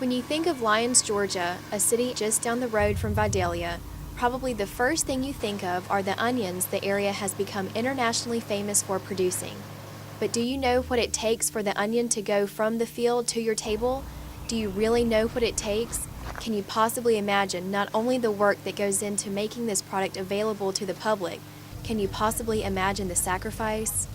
When you think of Lyons, Georgia, a city just down the road from Vidalia, probably the first thing you think of are the onions the area has become internationally famous for producing. But do you know what it takes for the onion to go from the field to your table? Do you really know what it takes? Can you possibly imagine not only the work that goes into making this product available to the public, can you possibly imagine the sacrifice?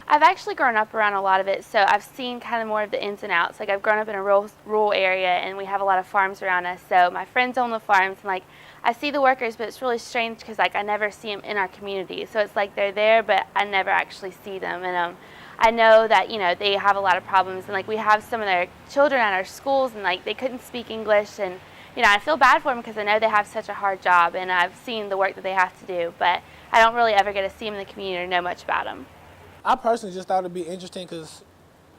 I've actually grown up around a lot of it, so I've seen kind of more of the ins and outs. Like, I've grown up in a rural area, and we have a lot of farms around us, so my friends own the farms, and like, I see the workers, but it's really strange because like I never see them in our community. So it's like they're there, but I never actually see them. And I know that, you know, they have a lot of problems, and like we have some of their children at our schools, and like they couldn't speak English, and you know, I feel bad for them because I know they have such a hard job, and I've seen the work that they have to do, but I don't really ever get to see them in the community or know much about them. I personally just thought it'd be interesting because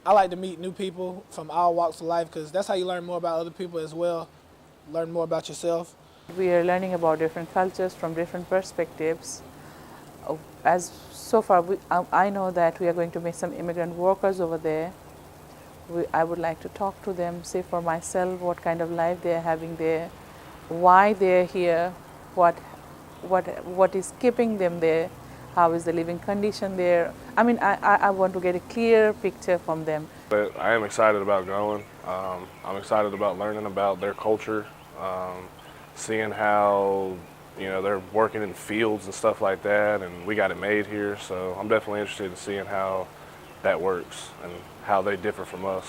I like to meet new people from all walks of life because that's how you learn more about other people as well, learn more about yourself. We are learning about different cultures from different perspectives. As so far, I know that we are going to meet some immigrant workers over there. I would like to talk to them, see for myself what kind of life they are having there, why they are here, what is keeping them there, how is the living condition there. I mean, I want to get a clear picture from them. But I am excited about going. I'm excited about learning about their culture, seeing how, you know, they're working in fields and stuff like that, and we got it made here, so I'm definitely interested in seeing how that works and how they differ from us.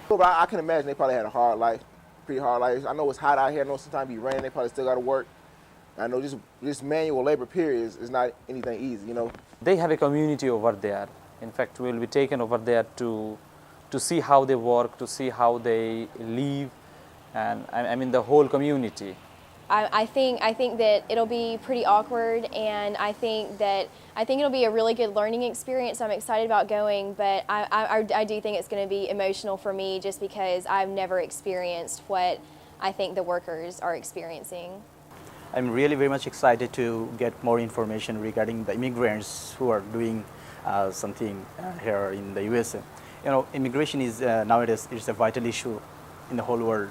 But I can imagine they probably had a hard life, pretty hard life. I know it's hot out here. I know sometimes it be raining. They probably still got to work. I know this manual labor period is not anything easy, you know. They have a community over there. In fact, we'll be taken over there to see how they work, to see how they live, and I mean the whole community. I think that it'll be pretty awkward, and I think it'll be a really good learning experience. I'm excited about going, but I do think it's going to be emotional for me just because I've never experienced what I think the workers are experiencing. I'm really very much excited to get more information regarding the immigrants who are doing something here in the USA. You know, immigration is nowadays is a vital issue in the whole world.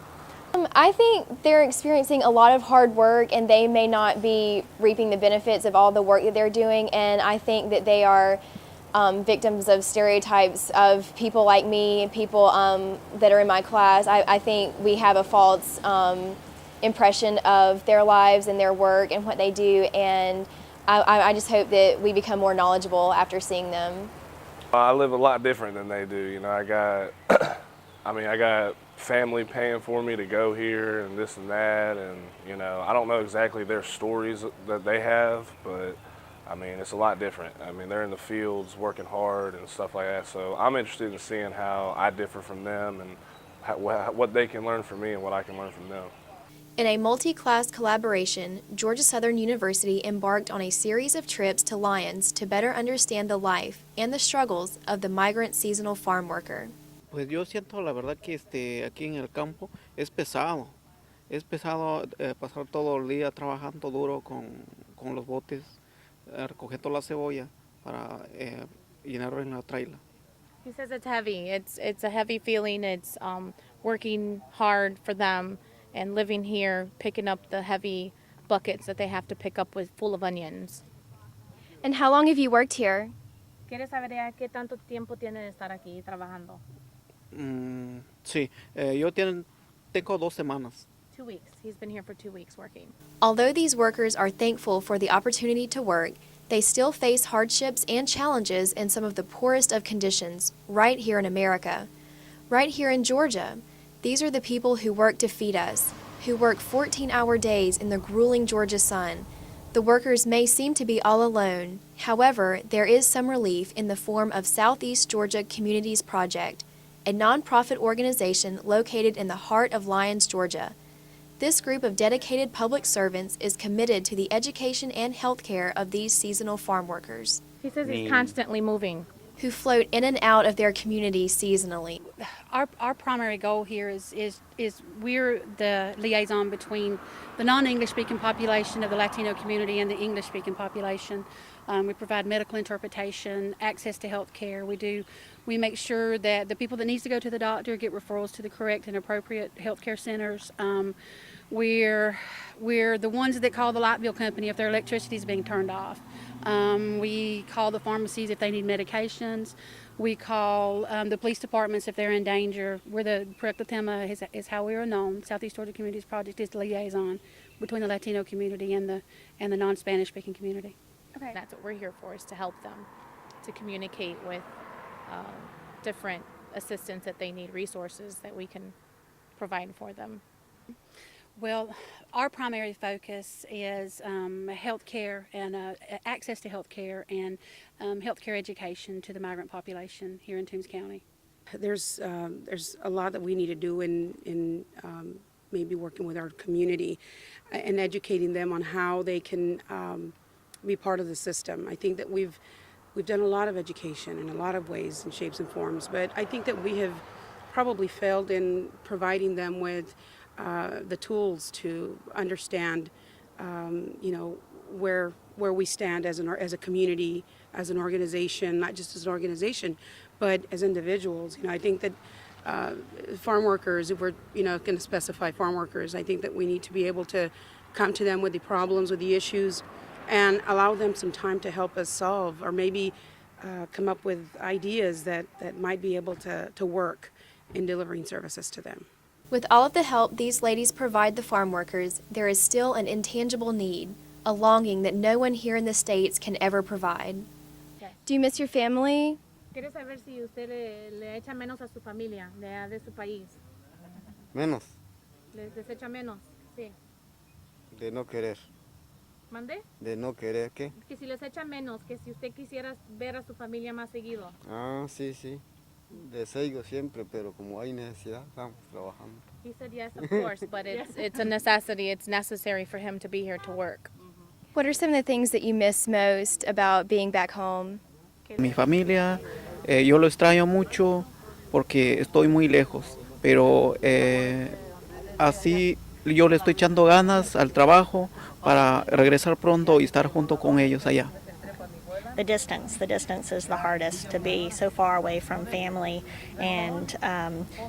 I think they're experiencing a lot of hard work, and they may not be reaping the benefits of all the work that they're doing, and I think that they are victims of stereotypes of people like me, people that are in my class. I think we have a false impression of their lives and their work and what they do, and I just hope that we become more knowledgeable after seeing them. I live a lot different than they do. You know, I got family paying for me to go here and this and that, and you know, I don't know exactly their stories that they have, but I mean, it's a lot different. I mean, they're in the fields working hard and stuff like that, so I'm interested in seeing how I differ from them and what they can learn from me and what I can learn from them. In a multi-class collaboration, Georgia Southern University embarked on a series of trips to Lyons to better understand the life and the struggles of the migrant seasonal farm worker. Pues yo siento la verdad que aquí en el campo es pesado pasar todo el día trabajando duro con los botes, recogiendo la cebolla para llenarlo en la traila. He says it's heavy. It's a heavy feeling. It's working hard for them and living here, picking up the heavy buckets that they have to pick up with full of onions. And how long have you worked here? ¿Quieres saber ya qué tanto tiempo tiene de estar aquí trabajando? Sí, yo tengo 2 semanas. 2 weeks. He's been here for 2 weeks working. Although these workers are thankful for the opportunity to work, they still face hardships and challenges in some of the poorest of conditions right here in America. Right here in Georgia, these are the people who work to feed us, who work 14-hour days in the grueling Georgia sun. The workers may seem to be all alone. However, there is some relief in the form of Southeast Georgia Communities Project, a nonprofit organization located in the heart of Lyons, Georgia. This group of dedicated public servants is committed to the education and health care of these seasonal farm workers. He says he's constantly moving. Who float in and out of their community seasonally. Our primary goal here is we're the liaison between the non-English speaking population of the Latino community and the English speaking population. We provide medical interpretation, access to health care. We make sure that the people that needs to go to the doctor get referrals to the correct and appropriate health care centers. We're the ones that call the light bill company if their electricity is being turned off. We call the pharmacies if they need medications. We call the police departments if they're in danger. We're the Tema is how we are known. Southeast Georgia Communities Project is the liaison between the Latino community and the non-Spanish speaking community. Okay. That's what we're here for, is to help them, to communicate with different assistance that they need, resources that we can provide for them. Well, our primary focus is health care and access to health care and health care education to the migrant population here in Toombs County. There's a lot that we need to do in maybe working with our community and educating them on how they can be part of the system. I think that we've done a lot of education in a lot of ways and shapes and forms, but I think that we have probably failed in providing them with the tools to understand, where we stand as a community, as an organization, not just as an organization, but as individuals. I think that farm workers, if we're going to specify farm workers, I think that we need to be able to come to them with the problems, with the issues, and allow them some time to help us solve, or maybe come up with ideas that might be able to work in delivering services to them. With all of the help these ladies provide the farm workers, there is still an intangible need, a longing that no one here in the States can ever provide. Do you miss your family? Quiero saber si usted le echa menos a su familia de su país. Menos. ¿Les echa menos? Sí. De no querer. ¿Mande? De no querer, ¿qué? Que si les echa menos, que si usted quisiera ver a su familia más seguido. Ah, sí, sí. Deseo siempre, pero como hay necesidad, estamos trabajando. He said yes, of course, but it's a necessity. It's necessary for him to be here to work. What are some of the things that you miss most about being back home? Mi familia, yo lo extraño mucho porque estoy muy lejos, pero así yo le estoy echando ganas al trabajo para regresar pronto y estar junto con ellos allá. The distance is the hardest, to be so far away from family, and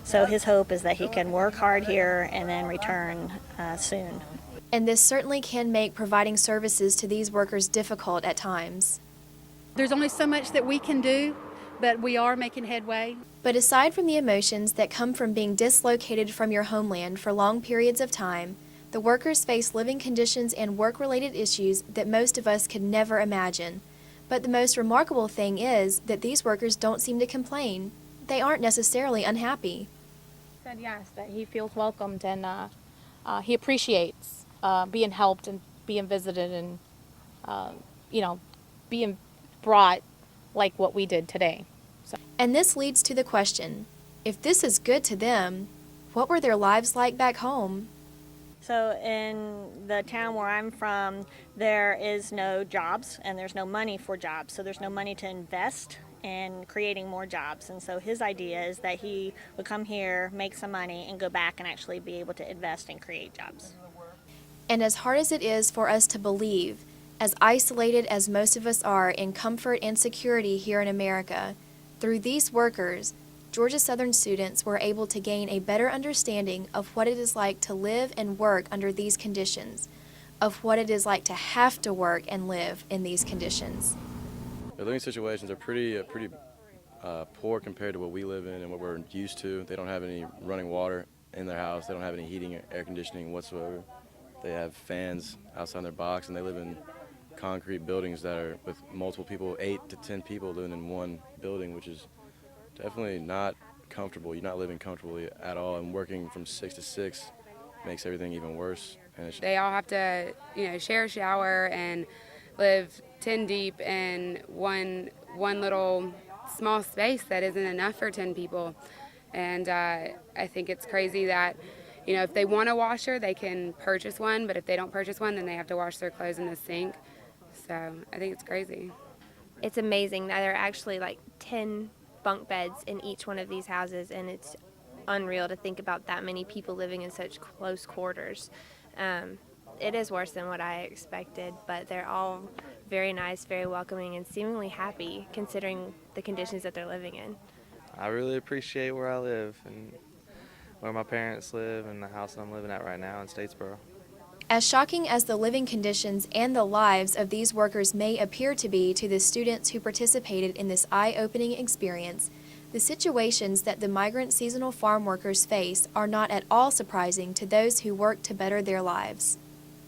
so his hope is that he can work hard here and then return soon. And this certainly can make providing services to these workers difficult at times. There's only so much that we can do, but we are making headway. But aside from the emotions that come from being dislocated from your homeland for long periods of time, the workers face living conditions and work-related issues that most of us could never imagine. But the most remarkable thing is that these workers don't seem to complain. They aren't necessarily unhappy. He said yes, that he feels welcomed and he appreciates being helped and being visited and, being brought like what we did today. So. And this leads to the question, if this is good to them, what were their lives like back home? So in the town where I'm from, there is no jobs and there's no money for jobs. So there's no money to invest in creating more jobs. And so his idea is that he would come here, make some money, and go back and actually be able to invest and create jobs. And as hard as it is for us to believe, as isolated as most of us are in comfort and security here in America, through these workers, Georgia Southern students were able to gain a better understanding of what it is like to live and work under these conditions, of what it is like to have to work and live in these conditions. The living situations are pretty poor compared to what we live in and what we're used to. They don't have any running water in their house. They don't have any heating or air conditioning whatsoever. They have fans outside their box, and they live in concrete buildings that are with multiple people, 8 to 10 people living in one building, which is definitely not comfortable. You're not living comfortably at all, and working from 6 to 6 makes everything even worse. And they all have to, share a shower and live 10 deep in one little small space that isn't enough for 10 people. And I think it's crazy that, if they want a washer, they can purchase one, but if they don't purchase one, then they have to wash their clothes in the sink. So I think it's crazy. It's amazing that there are actually like 10 bunk beds in each one of these houses, and it's unreal to think about that many people living in such close quarters. it is worse than what I expected, but they're all very nice, very welcoming, and seemingly happy considering the conditions that they're living in. I really appreciate where I live and where my parents live and the house I'm living at right now in Statesboro. As shocking as the living conditions and the lives of these workers may appear to be to the students who participated in this eye-opening experience, the situations that the migrant seasonal farm workers face are not at all surprising to those who work to better their lives.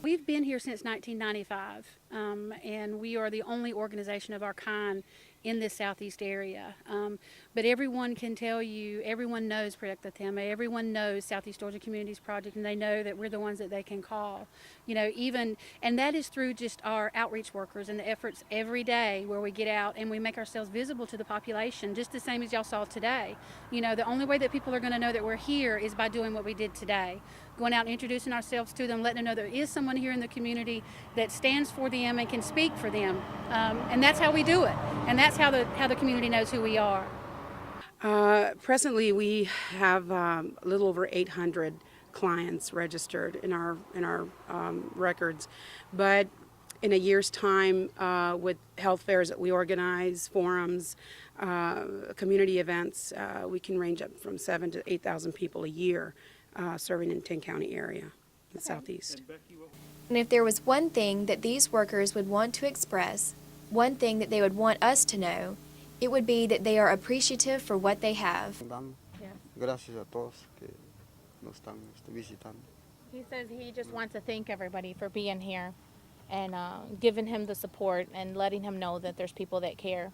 We've been here since 1995, and we are the only organization of our kind in this southeast area. But everyone can tell you, everyone knows Proyecto Tema, everyone knows Southeast Georgia Communities Project, and they know that we're the ones that they can call. You know, and that is through just our outreach workers and the efforts every day where we get out and we make ourselves visible to the population, just the same as y'all saw today. You know, the only way that people are going to know that we're here is by doing what we did today. Going out and introducing ourselves to them, letting them know there is someone here in the community that stands for them and can speak for them. And that's how we do it. And that's how the community knows who we are. Presently, we have a little over 800 clients registered in our records. But in a year's time, with health fairs that we organize, forums, community events, we can range up from 7,000 to 8,000 people a year. Serving in 10-county area in the southeast. And if there was one thing that these workers would want to express, one thing that they would want us to know, it would be that they are appreciative for what they have. Gracias a todos que nos están visitando. He says he just wants to thank everybody for being here and giving him the support and letting him know that there's people that care.